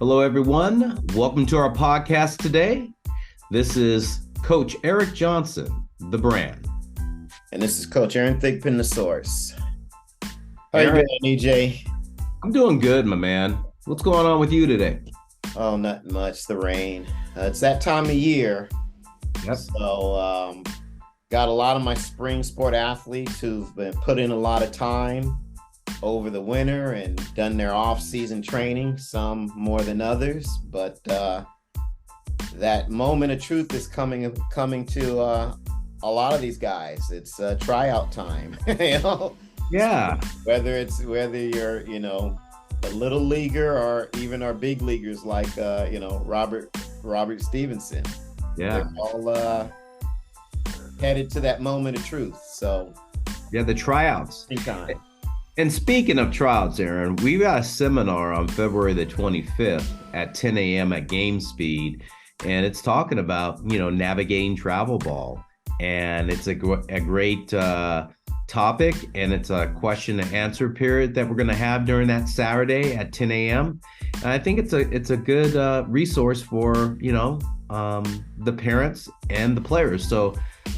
Hello, everyone. Welcome to our podcast today. This is Coach Eric Johnson, the brand. And this is Coach Aaron Thigpen, the source. How Aaron, you doing, EJ? I'm doing good, my man. What's going on with you today? Oh, not much. The rain. It's that time of year. Yep. So, got a lot of my spring sport athletes who've been put in a lot of time over the winter and done their off-season training, some more than others. But that moment of truth is coming to a lot of these guys. It's tryout time. Yeah. Whether you're a little leaguer or even our big leaguers like Robert Stevenson. Yeah. They're all headed to that moment of truth. So yeah, the tryouts. anytime. And speaking of tryouts, Aaron, we got a seminar on February the 25th at 10 a.m. at Game Speed, and it's talking about navigating travel ball, and it's a great topic, and it's a question and answer period that we're going to have during that Saturday at 10 a.m. And I think it's a good resource for the parents and the players. So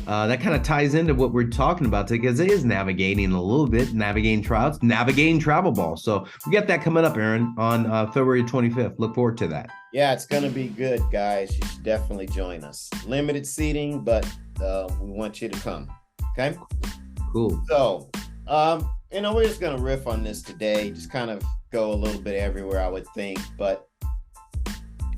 that kind of ties into what we're talking about today, because it is navigating a little bit, navigating tryouts, navigating travel ball. So we got that coming up, Aaron, on February 25th. Look forward to that. Yeah, it's going to be good, guys. You should definitely join us. Limited seating, but we want you to come. Okay. Cool. So, we're just going to riff on this today, just kind of go a little bit everywhere, I would think. But,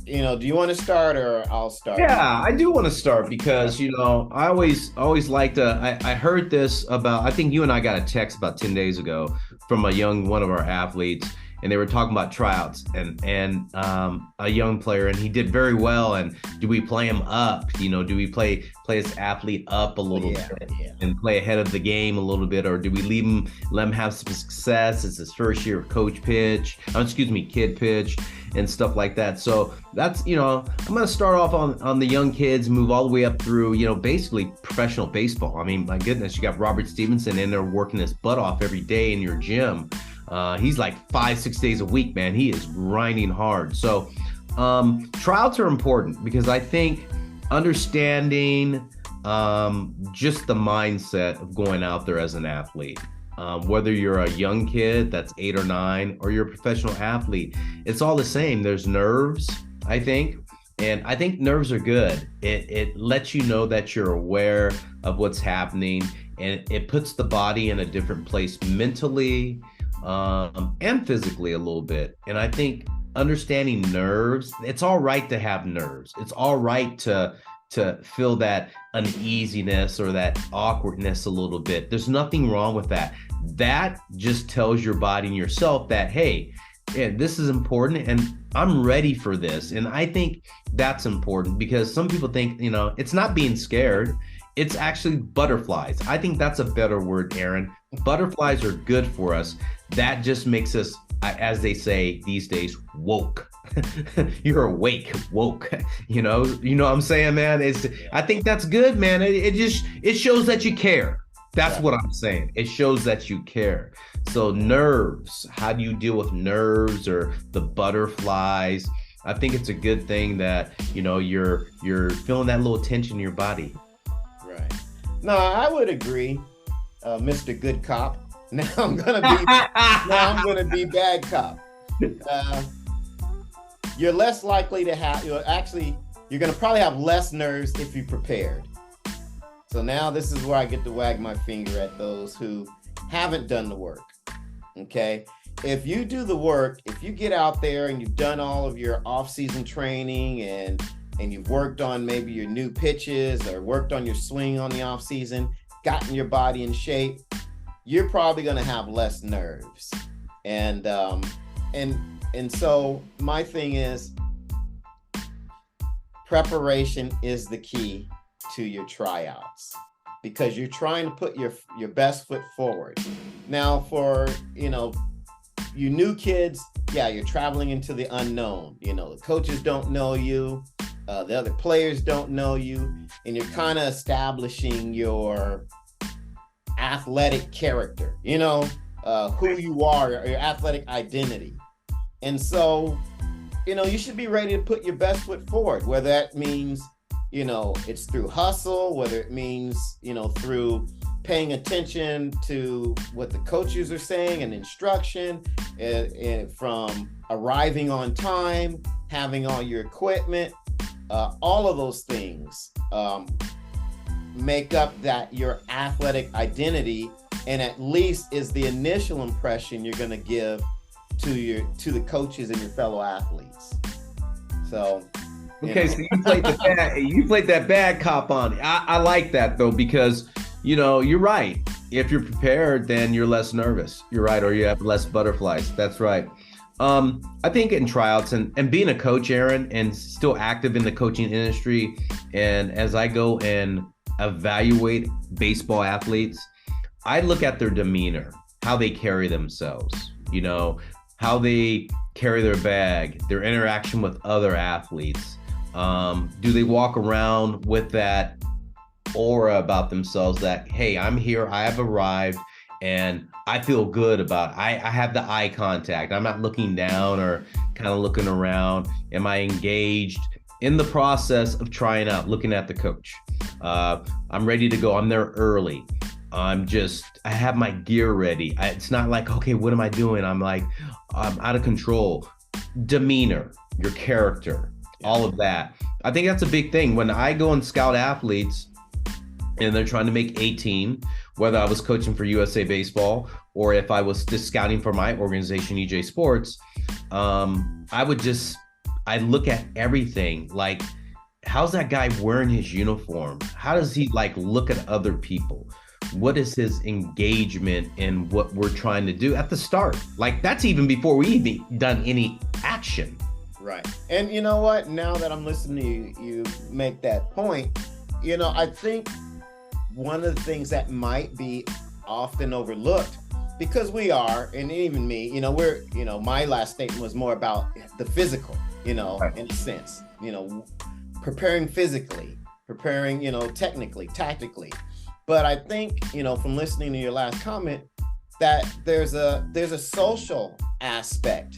do you want to start or I'll start? Yeah, I do want to start because, I always like to, I heard this about, I think you and I got a text about 10 days ago from one of our athletes, and they were talking about tryouts and a young player, and he did very well. And do we play him up? Do we play his athlete up a little bit and play ahead of the game a little bit, or do we let him have some success? It's his first year of kid pitch and stuff like that. So that's, I'm going to start off on the young kids, move all the way up through, basically professional baseball. I mean, my goodness, you got Robert Stevenson in there working his butt off every day in your gym. He's like 5-6 days a week, man. He is grinding hard. So tryouts are important because I think understanding just the mindset of going out there as an athlete, whether you're a young kid that's 8 or 9 or you're a professional athlete, it's all the same. There's nerves, I think. And I think nerves are good. It lets you know that you're aware of what's happening, and it puts the body in a different place mentally and physically a little bit. And I think understanding nerves, it's all right to have nerves. It's all right to feel that uneasiness or that awkwardness a little bit. There's nothing wrong with that. That just tells your body and yourself that, hey, yeah, this is important and I'm ready for this. And I think that's important because some people think, it's not being scared. It's actually butterflies. I think that's a better word, Aaron. Butterflies are good for us. That just makes us, as they say these days, woke. You're awake, woke. You know what I'm saying, man? I think that's good, man. It shows that you care. That's what I'm saying. It shows that you care. So nerves, how do you deal with nerves or the butterflies? I think it's a good thing that, you're feeling that little tension in your body. Right. No, I would agree, Mr. Good Cop. Now I'm gonna be bad cop. You're less likely to have. You're gonna probably have less nerves if you're prepared. So now this is where I get to wag my finger at those who haven't done the work. Okay, if you do the work, if you get out there and you've done all of your off-season training and you've worked on maybe your new pitches or worked on your swing on the off-season, gotten your body in shape, you're probably going to have less nerves. And so my thing is, preparation is the key to your tryouts because you're trying to put your best foot forward. Now for, you new kids, yeah, you're traveling into the unknown. The coaches don't know you, the other players don't know you, and you're kind of establishing your athletic character, who you are, your athletic identity. And so you should be ready to put your best foot forward, whether that means, it's through hustle, whether it means, through paying attention to what the coaches are saying and instruction, from arriving on time, having all your equipment, all of those things make up your athletic identity, and at least is the initial impression you're going to give to the coaches and your fellow athletes. So okay, so you played that bad cop on it. I like that though, because you're right. If you're prepared, then you're less nervous. You're right, or you have less butterflies. That's right. I think in tryouts and being a coach, Aaron, and still active in the coaching industry, and as I go and evaluate baseball athletes, I look at their demeanor, how they carry themselves, how they carry their bag, their interaction with other athletes. Do they walk around with that aura about themselves that, hey, I'm here, I have arrived, and I feel good about it. I have the eye contact. I'm not looking down or kind of looking around. Am I engaged in the process of trying out, looking at the coach? I'm ready to go. I'm there early. I have my gear ready. It's not like, okay, what am I doing? I'm out of control. Demeanor, your character, all of that. I think that's a big thing. When I go and scout athletes and they're trying to make a team, whether I was coaching for USA Baseball or if I was just scouting for my organization, EJ Sports, I look at everything. Like, how's that guy wearing his uniform? How does he look at other people? What is his engagement in what we're trying to do at the start? That's even before we even done any action. Right. And you know what? Now that I'm listening to you make that point, I think one of the things that might be often overlooked, because we are, and even me, my last statement was more about the physical, right, in a sense, preparing physically, preparing, technically, tactically. But I think, from listening to your last comment, that there's a social aspect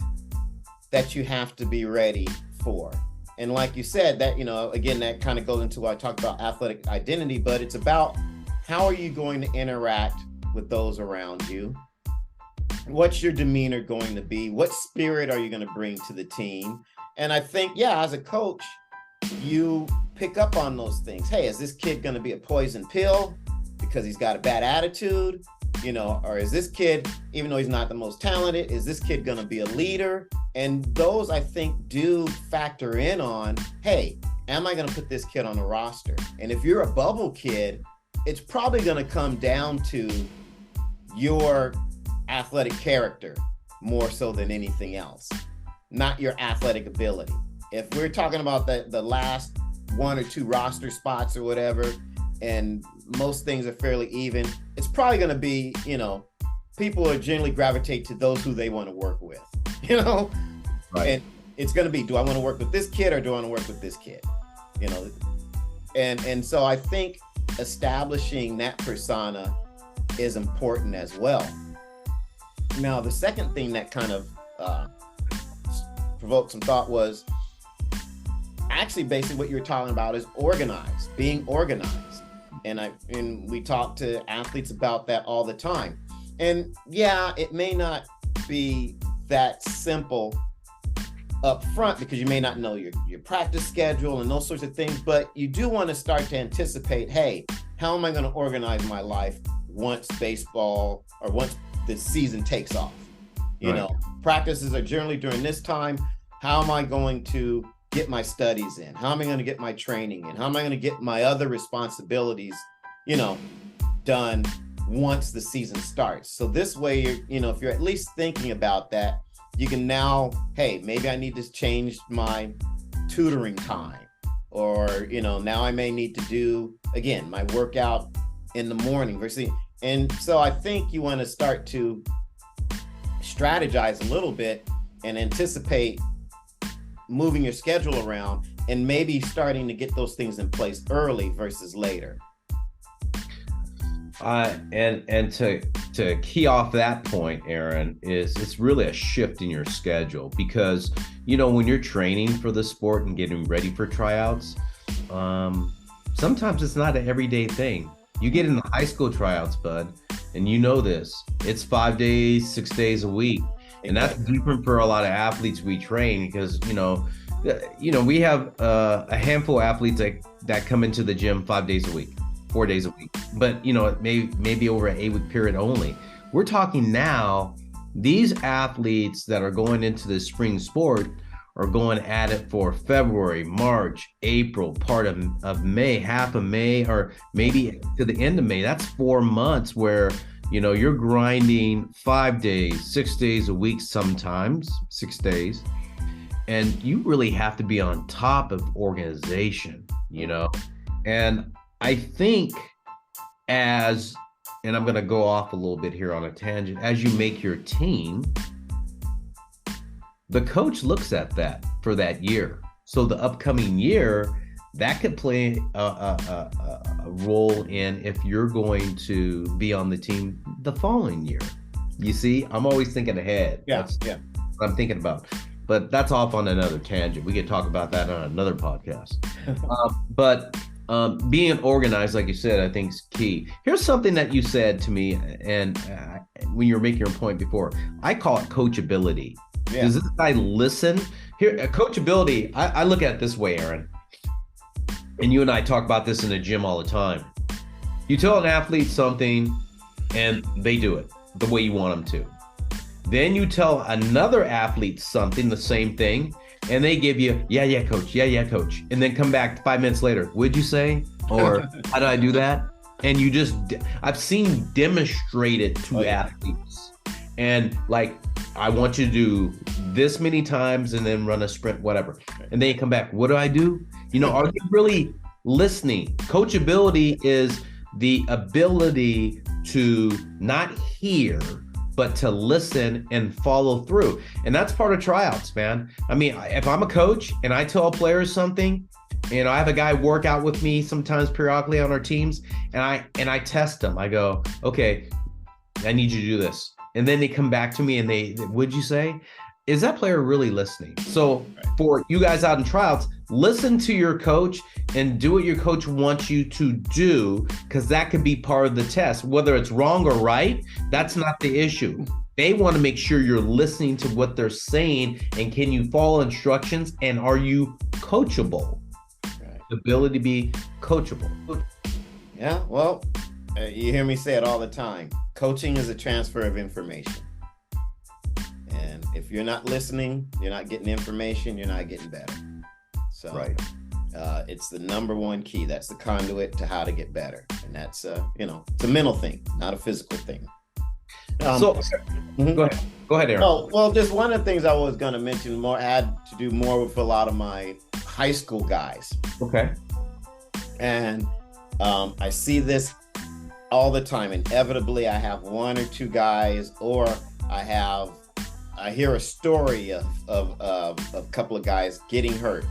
that you have to be ready for. And like you said, that, again, that kind of goes into what I talked about athletic identity, but it's about how are you going to interact with those around you? What's your demeanor going to be? What spirit are you going to bring to the team? And I think, as a coach, you pick up on those things. Hey, is this kid going to be a poison pill because he's got a bad attitude? Or is this kid, even though he's not the most talented, is this kid going to be a leader? And those, I think, do factor in on, hey, am I going to put this kid on the roster? And if you're a bubble kid, it's probably going to come down to your athletic character more so than anything else, not your athletic ability. If we're talking about the last one or two roster spots or whatever, and most things are fairly even, it's probably going to be, people are generally gravitate to those who they want to work with, Right. And it's going to be, do I want to work with this kid or do I want to work with this kid? And so I think establishing that persona is important as well. Now, the second thing that kind of provoked some thought was actually basically what you were talking about is being organized. And we talk to athletes about that all the time. And it may not be that simple up front because you may not know your practice schedule and those sorts of things, but you do want to start to anticipate, hey, how am I going to organize my life once baseball or once the season takes off? Practices are generally during this time. How am I going to get my studies in? How am I going to get my training in? How am I going to get my other responsibilities, done once the season starts? So this way, if you're at least thinking about that, you can now, hey, maybe I need to change my tutoring time, or, now I may need to do, again, my workout in the morning versus, and so I think you want to start to strategize a little bit and anticipate moving your schedule around and maybe starting to get those things in place early versus later. And to key off that point, Aaron, is it's really a shift in your schedule because when you're training for the sport and getting ready for tryouts, sometimes it's not an everyday thing. You get in the high school tryouts, bud, and you know this. It's 5 days, 6 days a week. And that's different for a lot of athletes we train because, we have a handful of athletes that come into the gym 5 days a week, 4 days a week. But, it may be over an 8-week period only. We're talking now, these athletes that are going into the spring sport are going at it for February, March, April, part of May, half of May, or maybe to the end of May. That's 4 months where, you're grinding 5 days, 6 days a week, sometimes 6 days. And you really have to be on top of organization, And I think and I'm going to go off a little bit here on a tangent, as you make your team, the coach looks at that for that year. So the upcoming year, that could play a role in if you're going to be on the team the following year. You see, I'm always thinking ahead. That's what I'm thinking about. But that's off on another tangent. We could talk about that on another podcast. But being organized, like you said, I think is key. Here's something that you said to me, and when you were making your point before, I call it coachability. Yeah. Does this guy listen? Here, coachability, I look at it this way, Aaron, and you and I talk about this in the gym all the time. You tell an athlete something, and they do it the way you want them to. Then you tell another athlete something, the same thing, and they give you, yeah, coach, coach. And then come back 5 minutes later, what'd you say? Or how did I do that? And you just, I've seen demonstrate it to athletes. And like, I want you to do this many times and then run a sprint, whatever. And then you come back, what do I do? Are you really listening? Coachability is the ability to not hear, but to listen and follow through. And that's part of tryouts, man. I mean, if I'm a coach and I tell players something, and I have a guy work out with me sometimes periodically on our teams, and I test them. I go, okay, I need you to do this. And then they come back to me and what'd you say? Is that player really listening? So for you guys out in tryouts, listen to your coach and do what your coach wants you to do, because that could be part of the test. Whether it's wrong or right, that's not the issue. They want to make sure you're listening to what they're saying, and can you follow instructions, and are you coachable? The ability to be coachable. Yeah, well, you hear me say it all the time. Coaching is a transfer of information. And if you're not listening, you're not getting information, you're not getting better. So it's the number one key. That's the conduit to how to get better. And that's, it's a mental thing, not a physical thing. Go ahead, Aaron. Oh, well, just one of the things I was going to mention had to do more with a lot of my high school guys. Okay. And I see this all the time. Inevitably, I have one or two guys, or I hear a story of a couple of guys getting hurt.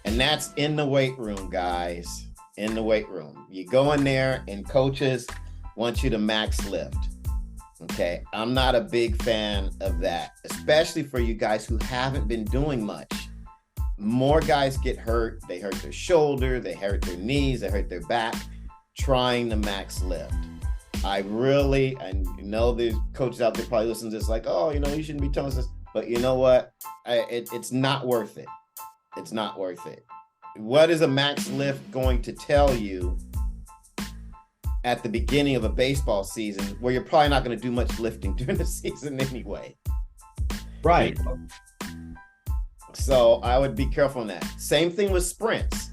And that's in the weight room, guys. In the weight room. You go in there and coaches want you to max lift. Okay. I'm not a big fan of that, especially for you guys who haven't been doing much. More guys get hurt. They hurt their shoulder, they hurt their knees, they hurt their back trying to max lift. I know there's coaches out there probably listening to this like, oh, you shouldn't be telling us this. But you know what? It's not worth it. It's not worth it. What is a max lift going to tell you at the beginning of a baseball season where you're probably not going to do much lifting during the season anyway? Right. So I would be careful on that. Same thing with sprints.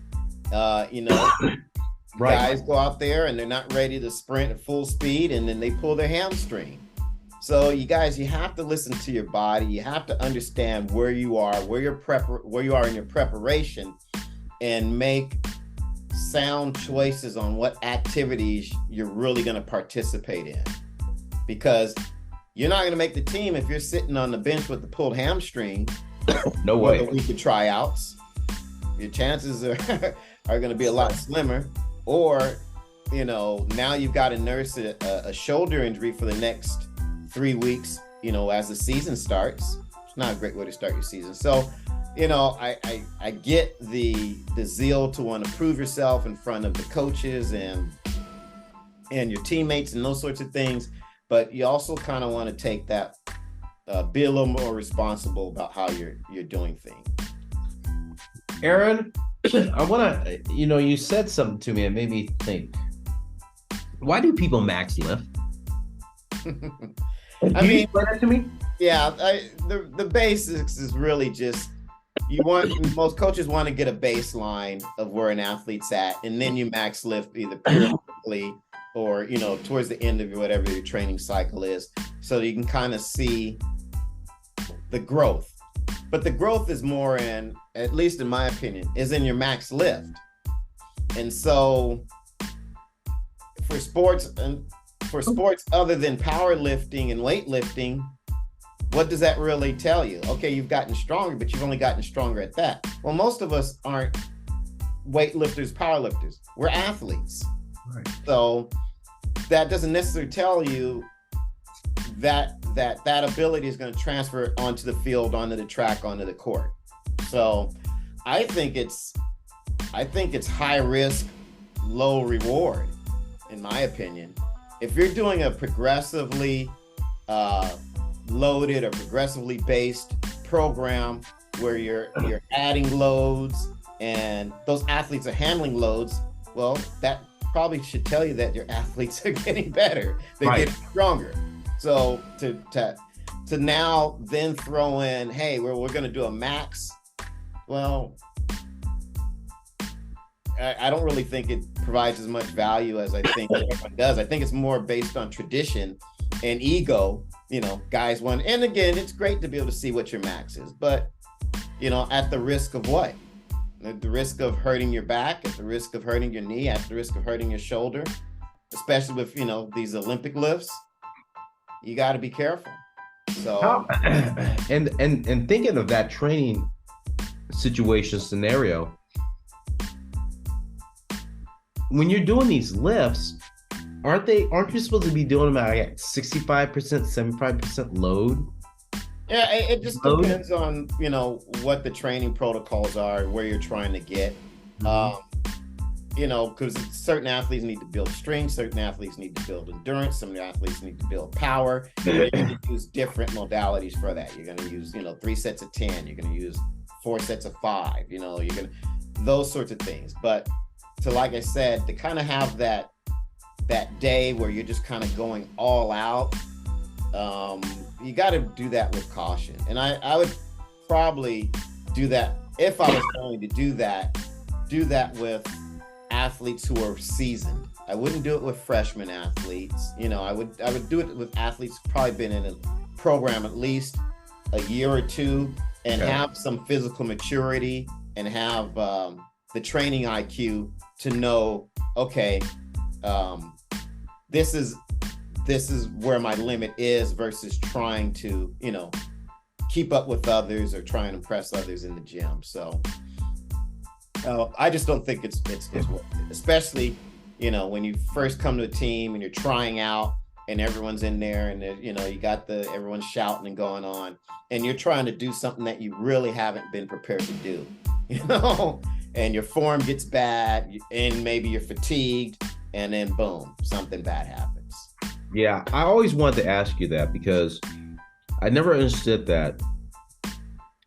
Guys go out there and they're not ready to sprint at full speed, and then they pull their hamstring. So you guys, you have to listen to your body. You have to understand where you are, where you are in your preparation, and make sound choices on what activities you're really going to participate in. Because you're not going to make the team if you're sitting on the bench with the pulled hamstring. No way. For the week of tryouts, your chances are going to be a lot slimmer. Or, now you've got to nurse a shoulder injury for the next 3 weeks, as the season starts. It's not a great way to start your season. So, I get the zeal to want to prove yourself in front of the coaches and your teammates and those sorts of things, but you also kind of want to take that, be a little more responsible about how you're doing things. Aaron, I want to, you said something to me that made me think. Why do people max lift? Can you explain that to me? Yeah, the basics is really just most coaches want to get a baseline of where an athlete's at, and then you max lift either periodically or towards the end of whatever your training cycle is, so you can kind of see the growth. But the growth is more in, at least in my opinion, is in your max lift. And so for sports other than powerlifting and weightlifting, what does that really tell you? Okay, you've gotten stronger, but you've only gotten stronger at that. Well, most of us aren't weightlifters, powerlifters. We're athletes. Right. So that doesn't necessarily tell you that ability is going to transfer onto the field, onto the track, onto the court. So I think it's high risk, low reward, in my opinion. If you're doing a progressively loaded or progressively based program where you're adding loads and those athletes are handling loads, well, that probably should tell you that your athletes are getting better. They're getting stronger. So to now then throw in, hey, we're going to do a max. Well, I don't really think it provides as much value as I think everyone does. I think it's more based on tradition and ego. Guys want, and again, it's great to be able to see what your max is, but at the risk of what? At the risk of hurting your back, at the risk of hurting your knee, at the risk of hurting your shoulder, especially with these Olympic lifts. You got to be careful. So, and thinking of that training situation scenario, when you're doing these lifts, aren't you supposed to be doing them at 65%, 75% load? Yeah, it just depends on what the training protocols are, where you're trying to get. Because certain athletes need to build strength, certain athletes need to build endurance, some athletes need to build power. You're going to use different modalities for that. You're going to use 3 sets of 10. You're going to use 4 sets of 5. You're going to those sorts of things. But like I said, to kind of have that day where you're just kind of going all out, you got to do that with caution. And I would probably do that if I was going to do that with athletes who are seasoned. I wouldn't do it with freshman athletes. I would do it with athletes who've probably been in a program at least a year or two and have some physical maturity and have the training IQ to know, okay, this is where my limit is versus trying to, keep up with others or try and impress others in the gym. So I just don't think it's worth it, especially, when you first come to a team and you're trying out and everyone's in there and you got everyone's shouting and going on and you're trying to do something that you really haven't been prepared to do, and your form gets bad and maybe you're fatigued and then boom, something bad happens. Yeah, I always wanted to ask you that because I never understood that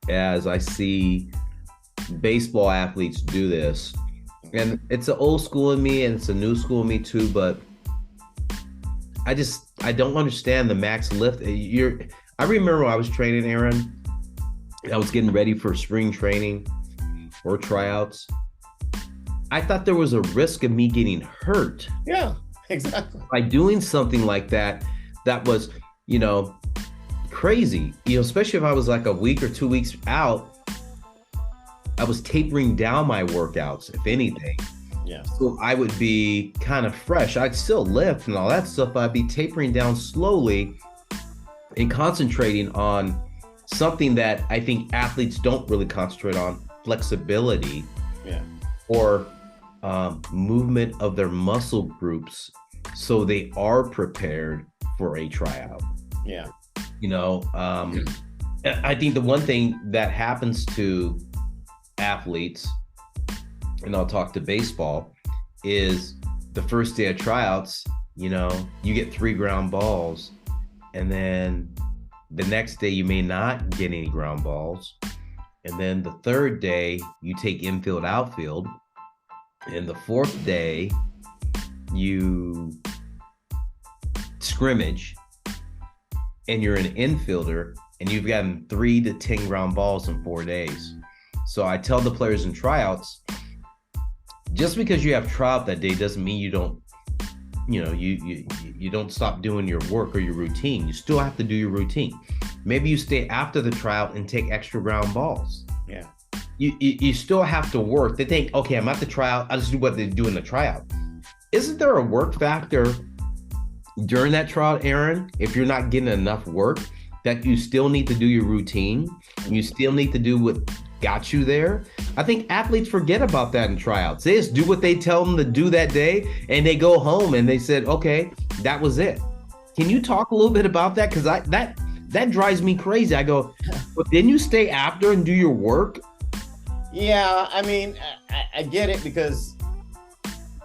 as I see baseball athletes do this. And it's an old school in me and it's a new school in me too, but I don't understand the max lift. I remember when I was training, Aaron, I was getting ready for spring training or tryouts. I thought there was a risk of me getting hurt. Yeah, exactly. By doing something like that was, crazy, especially if I was like a week or 2 weeks out. I was tapering down my workouts, if anything. Yeah. So I would be kind of fresh. I'd still lift and all that stuff, but I'd be tapering down slowly and concentrating on something that I think athletes don't really concentrate on, flexibility. Yeah. Or movement of their muscle groups so they are prepared for a tryout. Yeah. I think the one thing that happens to athletes, and I'll talk to baseball, is the first day of tryouts, you get 3 ground balls, and then the next day you may not get any ground balls. And then the third day you take infield, outfield. And the fourth day you scrimmage and you're an infielder and you've gotten 3 to 10 ground balls in 4 days. So I tell the players in tryouts, just because you have tryout that day doesn't mean you don't, you don't stop doing your work or your routine. You still have to do your routine. Maybe you stay after the tryout and take extra ground balls. Yeah. You still have to work. They think, okay, I'm at the tryout, I'll just do what they do in the tryout. Isn't there a work factor during that tryout, Aaron, if you're not getting enough work, that you still need to do your routine and you still need to do what got you there? I think athletes forget about that in tryouts. They just do what they tell them to do that day and they go home and they said, okay, that was it. Can you talk a little bit about that? Because that drives me crazy. I go, but didn't you stay after and do your work? Yeah, I mean, I get it because,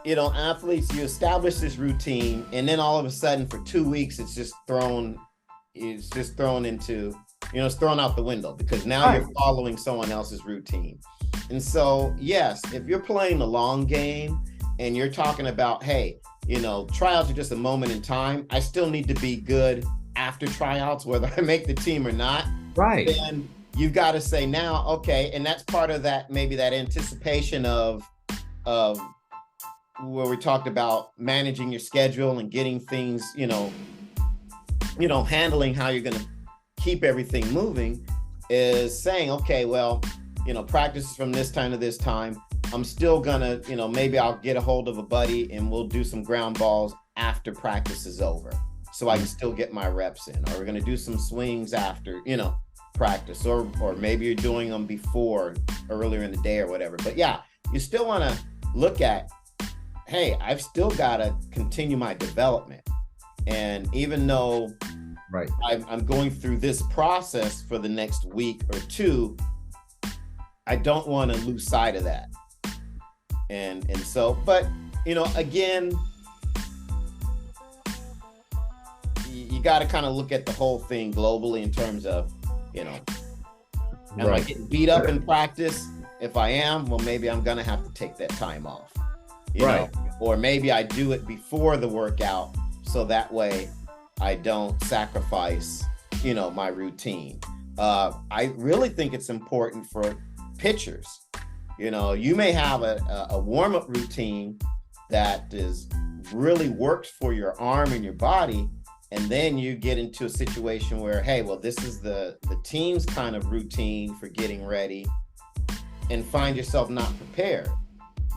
athletes, you establish this routine and then all of a sudden for 2 weeks, it's just thrown into, it's thrown out the window because now you're following someone else's routine. And so, yes, if you're playing the long game and you're talking about, hey, tryouts are just a moment in time, I still need to be good after tryouts, whether I make the team or not. Right. Then you've got to say now, okay, and that's part of that, maybe that anticipation of where we talked about managing your schedule and getting things, handling how you're going to keep everything moving, is saying, okay, well, practice from this time to this time. I'm still gonna, maybe I'll get a hold of a buddy and we'll do some ground balls after practice is over, so I can still get my reps in. Or we're gonna do some swings after, practice, or maybe you're doing them before, earlier in the day or whatever. But yeah, you still want to look at, hey, I've still got to continue my development, and even though I'm going through this process for the next week or two, I don't want to lose sight of that. And so, but, again, you got to kind of look at the whole thing globally in terms of, am I getting beat up in practice? If I am, well, maybe I'm going to have to take that time off, you know, or maybe I do it before the workout so that way I don't sacrifice, my routine. I really think it's important for pitchers. You may have a warm-up routine that is really works for your arm and your body, and then you get into a situation where, hey, well, this is the team's kind of routine for getting ready, and find yourself not prepared.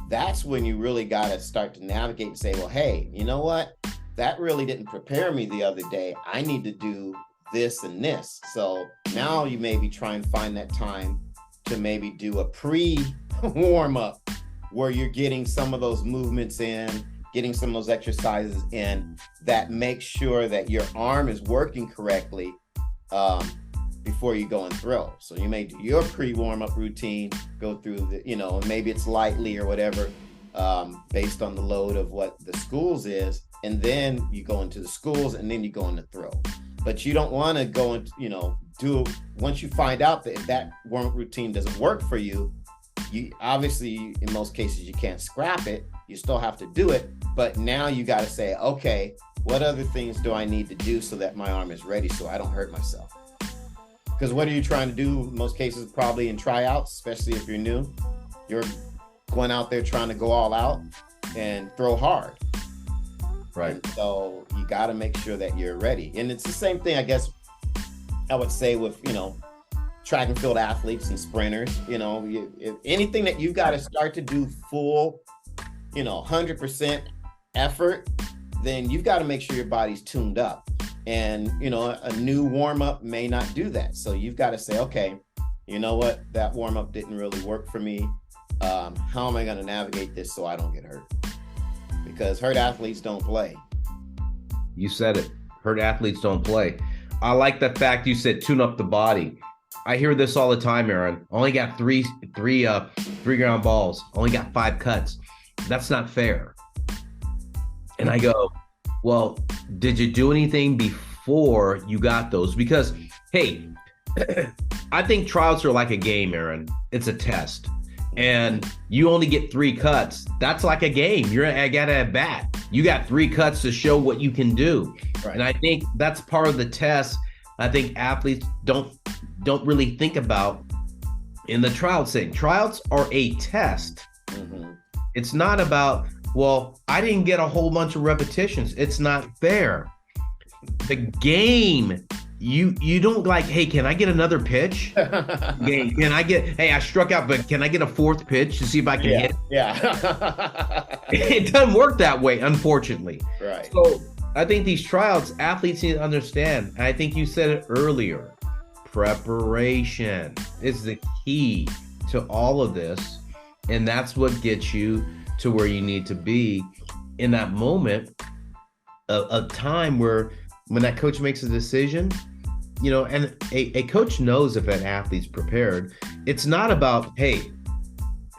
That's when you really got to start to navigate and say, well, hey, you know what? That really didn't prepare me the other day. I need to do this and this. So now you maybe try and find that time to maybe do a pre-warm-up where you're getting some of those movements in, getting some of those exercises in that make sure that your arm is working correctly before you go and throw. So you may do your pre-warm-up routine, go through the, and maybe it's lightly or whatever, based on the load of what the schools is. And then you go into the schools and then you go into throw. But you don't want to go and, once you find out that if that warm-up routine doesn't work for you, you obviously, in most cases, you can't scrap it. You still have to do it. But now you got to say, okay, what other things do I need to do so that my arm is ready so I don't hurt myself? Because what are you trying to do? In most cases, probably in tryouts, especially if you're new, you're going out there trying to go all out and throw hard. Right. And so you got to make sure that you're ready. And it's the same thing, I guess, I would say with, track and field athletes and sprinters. If anything that you've got to start to do full, 100% effort, then you've got to make sure your body's tuned up. And, a new warm up may not do that. So you've got to say, okay, you know what? That warm up didn't really work for me. How am I going to navigate this so I don't get hurt? Because hurt athletes don't play. You said it. Hurt athletes don't play. I like the fact you said tune up the body. I hear this all the time, Aaron. Only got three ground balls. Only got 5 cuts. That's not fair. And I go, well, did you do anything before you got those? Because, hey, I think tryouts are like a game, Aaron. It's a test. And you only get 3 cuts. That's like a game. I got to at bat. You got 3 cuts to show what you can do. Right. And I think that's part of the test. I think athletes don't really think about in the tryout thing. Tryouts are a test. Mm-hmm. It's not about, well, I didn't get a whole bunch of repetitions. It's not fair. The game, you don't like, hey, can I get another pitch? Can I get, hey, I struck out, but can I get a 4th pitch to see if I can hit? Yeah. It doesn't work that way, unfortunately. Right. So I think these tryouts, athletes need to understand. And I think you said it earlier. Preparation is the key to all of this. And that's what gets you to where you need to be in that moment of time where when that coach makes a decision, and a coach knows if an athlete's prepared. It's not about, hey,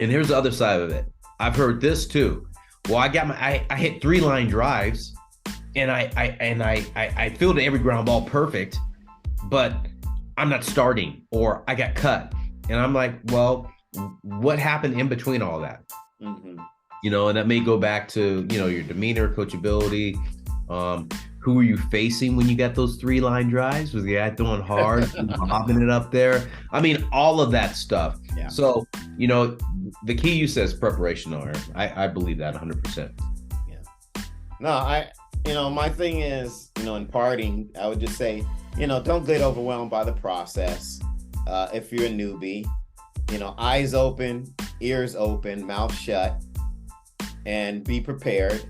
and here's the other side of it. I've heard this too. Well, I hit 3 line drives and I fielded every ground ball perfect, but I'm not starting, or I got cut. And I'm like, well, what happened in between all that? Mm-hmm. And that may go back to, your demeanor, coachability. Who were you facing when you got those 3 line drives? Was the guy throwing hard, hopping it up there? I mean, all of that stuff. Yeah. So, the key you said is preparation, Aaron. I believe that 100%. Yeah. No, my thing is, in parting, I would just say, don't get overwhelmed by the process. If you're a newbie, eyes open, ears open, mouth shut, and be prepared.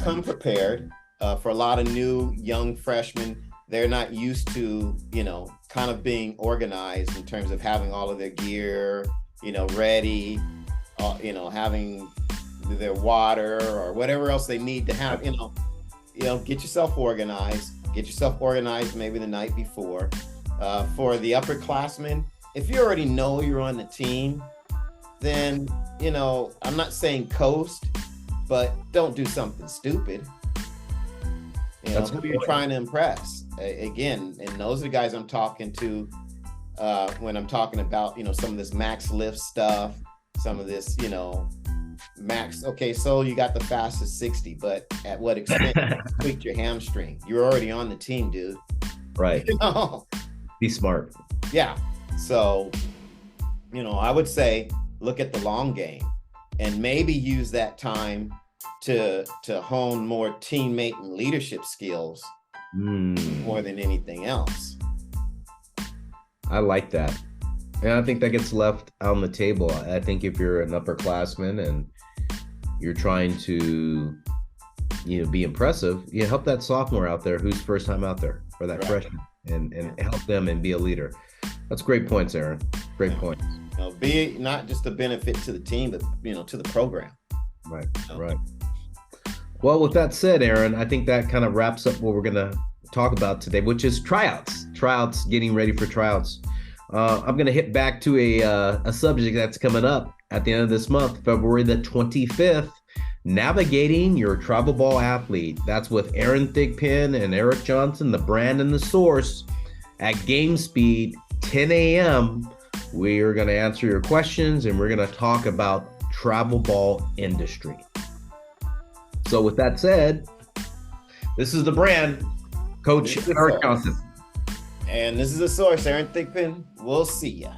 Come prepared. For a lot of new young freshmen, they're not used to, kind of being organized in terms of having all of their gear, ready, having their water or whatever else they need to have, get yourself organized. Get yourself organized maybe the night before. For the upperclassmen, if you already know you're on the team, then, I'm not saying coast, but don't do something stupid. That's who you're trying to impress. Again, and those are the guys I'm talking to when I'm talking about, some of this max lift stuff, some of this, max. Okay, so you got the fastest 60, but at what extent? Tweaked your hamstring. You're already on the team, dude. Right. Be smart. Yeah. So, I would say look at the long game and maybe use that time to hone more teammate and leadership skills more than anything else. I like that. And I think that gets left on the table. I think if you're an upperclassman and you're trying to, be impressive, help that sophomore out there who's first time out there, or that freshman, and help them and be a leader. That's great points, Aaron. Great points. Be not just a benefit to the team, but, to the program. Right, right. Well, with that said, Aaron, I think that kind of wraps up what we're going to talk about today, which is tryouts, getting ready for tryouts. I'm going to hit back to a subject that's coming up at the end of this month, February the 25th, navigating your travel ball athlete. That's with Aaron Thigpen and Eric Johnson, the brand and the source, at Game Speed, 10 a.m. We are going to answer your questions, and we're going to talk about travel ball industry. So with that said, this is the brand, Coach Eric Johnson. And this is the source, Aaron Thigpen. We'll see ya.